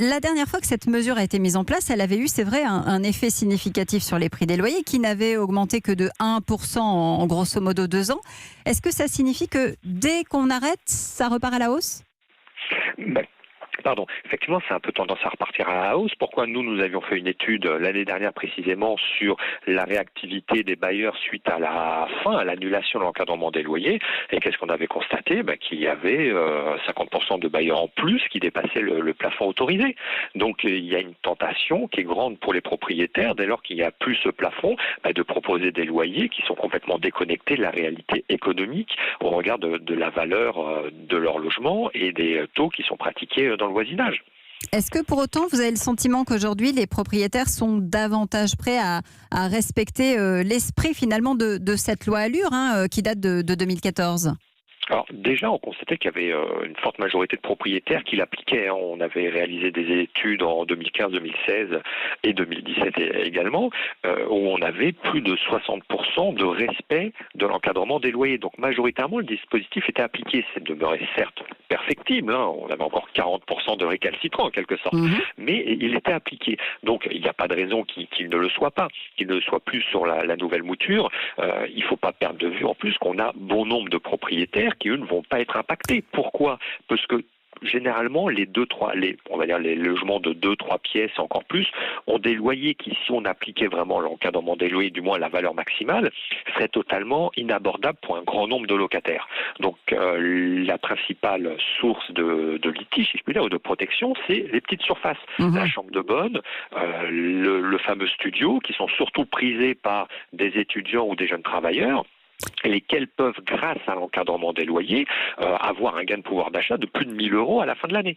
La dernière fois que cette mesure a été mise en place, elle avait eu, c'est vrai, un effet significatif sur les prix des loyers qui n'avait augmenté que de 1% en grosso modo 2 ans. Est-ce que ça signifie que dès qu'on arrête, ça repart à la hausse ? Ben, Pardon, effectivement, c'est un peu tendance à repartir à la hausse. Pourquoi nous avions fait une étude l'année dernière précisément sur la réactivité des bailleurs suite à à l'annulation de l'encadrement des loyers. Et qu'est-ce qu'on avait constaté ? Qu'il y avait 50% de bailleurs en plus qui dépassaient le plafond autorisé. Donc il y a une tentation qui est grande pour les propriétaires, dès lors qu'il n'y a plus ce plafond, de proposer des loyers qui sont complètement déconnectés de la réalité économique au regard de la valeur de leur logement et des taux qui sont pratiqués dans le voisinage. Est-ce que pour autant, vous avez le sentiment qu'aujourd'hui, les propriétaires sont davantage prêts à respecter l'esprit finalement de cette loi Allure qui date de 2014 ? Alors déjà, on constatait qu'il y avait une forte majorité de propriétaires qui l'appliquaient. On avait réalisé des études en 2015, 2016 et 2017 également, où on avait plus de 60% de respect de l'encadrement des loyers. Donc majoritairement, le dispositif était appliqué. C'est demeuré certes perfectible, on avait encore 40% de récalcitrants en quelque sorte, mais il était appliqué. Donc il n'y a pas de raison qu'il ne le soit pas, qu'il ne le soit plus sur la nouvelle mouture. Il ne faut pas perdre de vue en plus qu'on a bon nombre de propriétaires qui, eux, ne vont pas être impactés. Pourquoi ? Parce que généralement, les logements de 2-3 pièces, encore plus, ont des loyers qui, si on appliquait vraiment l'encadrement des loyers, du moins la valeur maximale, seraient totalement inabordables pour un grand nombre de locataires. Donc, la principale source de litige, si je puis dire, ou de protection, c'est les petites surfaces. La chambre de bonne, le fameux studio, qui sont surtout prisés par des étudiants ou des jeunes travailleurs, lesquels peuvent, grâce à l'encadrement des loyers, avoir un gain de pouvoir d'achat de plus de 1 000 € à la fin de l'année.